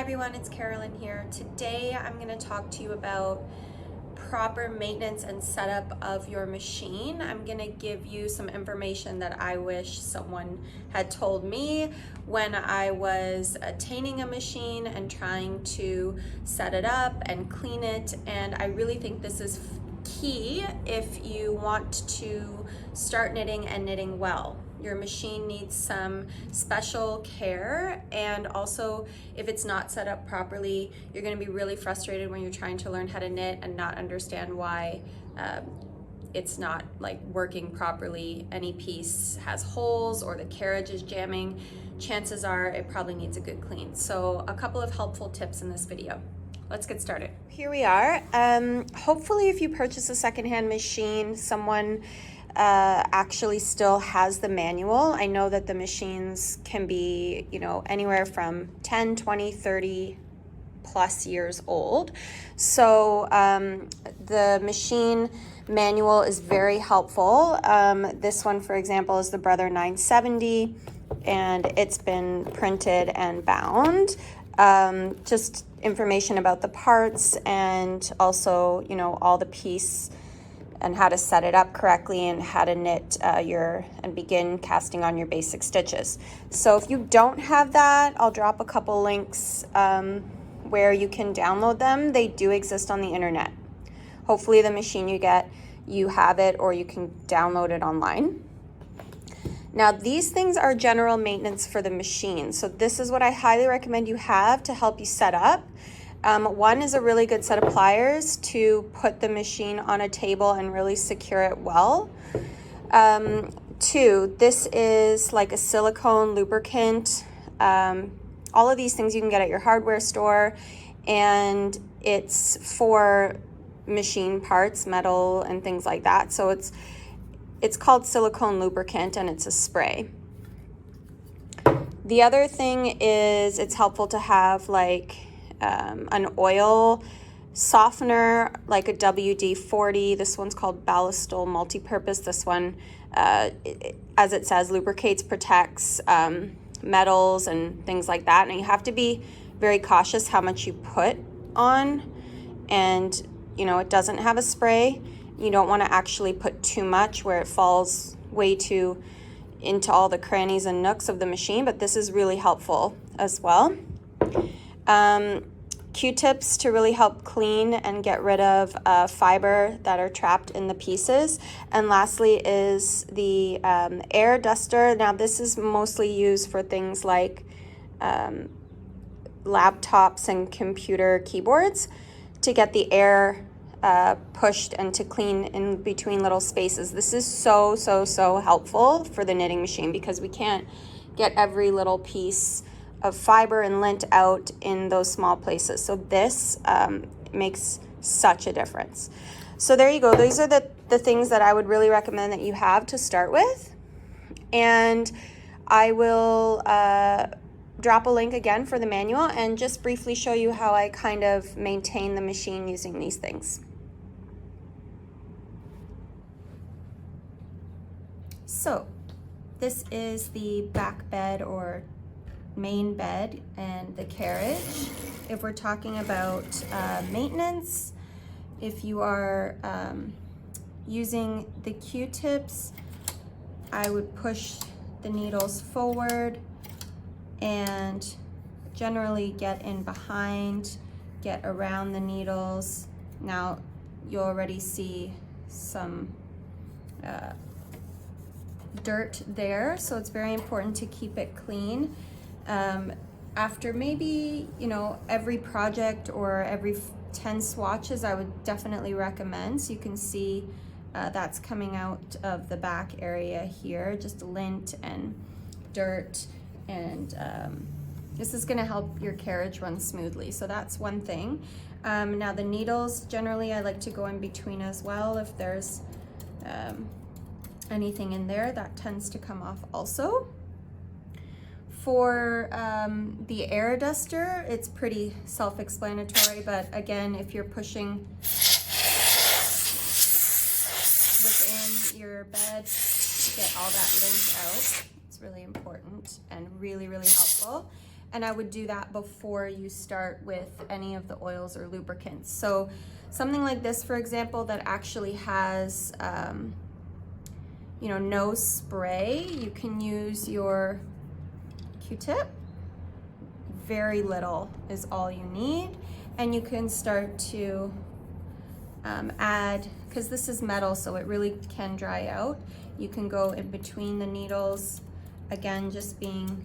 everyone, it's Carolyn here. Today I'm going to talk to you about proper maintenance and setup of your machine. I'm going to give you some information that I wish someone had told me when I was attaining a machine and trying to set it up and clean it, and I really think this is key if you want to start knitting and knitting well. Your machine needs some special care, and also if it's not set up properly, you're going to be really frustrated when you're trying to learn how to knit and not understand why it's not like working properly. Any piece has holes or the carriage is jamming. Chances are it probably needs a good clean. So a couple of helpful tips in this video. Let's get started. Here we are. Hopefully if you purchase a secondhand machine, someone actually still has the manual. I know that the machines can be, anywhere from 10, 20, 30 plus years old. So the machine manual is very helpful. This one, for example, is the Brother 970, and it's been printed and bound. Just information about the parts, and also, all the piece and how to set it up correctly and how to knit and begin casting on your basic stitches. So if you don't have that, I'll drop a couple links where you can download them. They do exist on the internet. Hopefully the machine you get, you have it, or you can download it online. Now these things are general maintenance for the machine. So this is what I highly recommend you have to help you set up. One is a really good set of pliers to put the machine on a table and really secure it well. Two, this is like a silicone lubricant. All of these things you can get at your hardware store, and it's for machine parts, metal and things like that. So it's called silicone lubricant, and it's a spray. The other thing is it's helpful to have like an oil softener, like a WD-40. This one's called Ballistol Multipurpose. This one, as it says, lubricates, protects metals and things like that. And you have to be very cautious how much you put on. And, it doesn't have a spray. You don't want to actually put too much where it falls way too into all the crannies and nooks of the machine, but this is really helpful as well. Q-tips to really help clean and get rid of fiber that are trapped in the pieces. And lastly is the air duster. Now this is mostly used for things like laptops and computer keyboards to get the air pushed and to clean in between little spaces. This is so helpful for the knitting machine because we can't get every little piece of fiber and lint out in those small places. So this makes such a difference. So there you go. These are the things that I would really recommend that you have to start with. And I will drop a link again for the manual and just briefly show you how I kind of maintain the machine using these things. So this is the back bed or main bed and the carriage. If we're talking about maintenance, if you are using the Q-tips, I would push the needles forward and generally get in behind, get around the needles. Now you'll already see some dirt there, so it's very important to keep it clean. After maybe, every project or every 10 swatches, I would definitely recommend. So you can see that's coming out of the back area here, just lint and dirt, and this is going to help your carriage run smoothly. So that's one thing. Now the needles, generally I like to go in between as well. If there's anything in there, that tends to come off also. For the air duster, it's pretty self-explanatory, but again, if you're pushing within your bed, you get all that lint out. It's really important and really helpful. and I would do that before you start with any of the oils or lubricants. So something like this, for example, that actually has you know, no spray, you can use your Q-tip. Very little is all you need, and you can start to add, because this is metal, so it really can dry out. You can go in between the needles, again, just being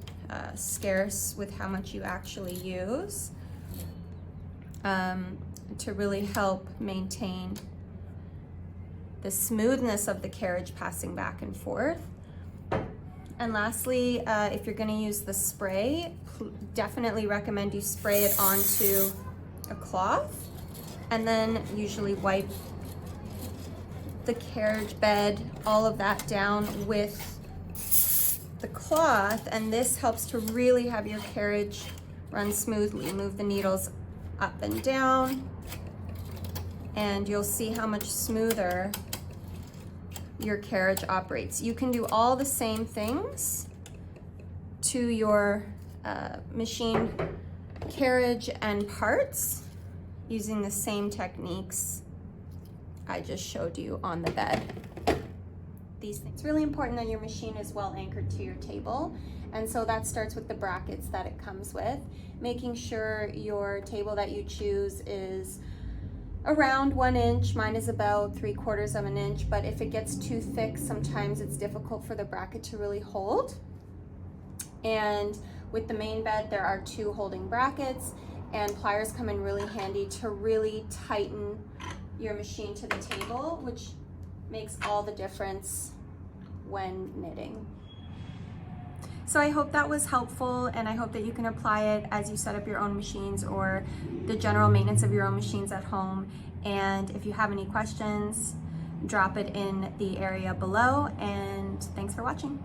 scarce with how much you actually use, to really help maintain the smoothness of the carriage passing back and forth. And lastly, if you're gonna use the spray, definitely recommend you spray it onto a cloth, and then usually wipe the carriage bed, all of that down with the cloth, and this helps to really have your carriage run smoothly. Move the needles up and down, and you'll see how much smoother your carriage operates. You can do all the same things to your machine carriage and parts using the same techniques I just showed you on the bed. These things. It's really important that your machine is well anchored to your table, and so that starts with the brackets that it comes with. Making sure your table that you choose is around 1 inch. Mine is about 3/4 of an inch, but if it gets too thick, sometimes it's difficult for the bracket to really hold. And with the main bed, there are 2 holding brackets, and pliers come in really handy to really tighten your machine to the table, which makes all the difference when knitting. So I hope that was helpful, and I hope that you can apply it as you set up your own machines or the general maintenance of your own machines at home. And if you have any questions, drop it in the area below, and thanks for watching.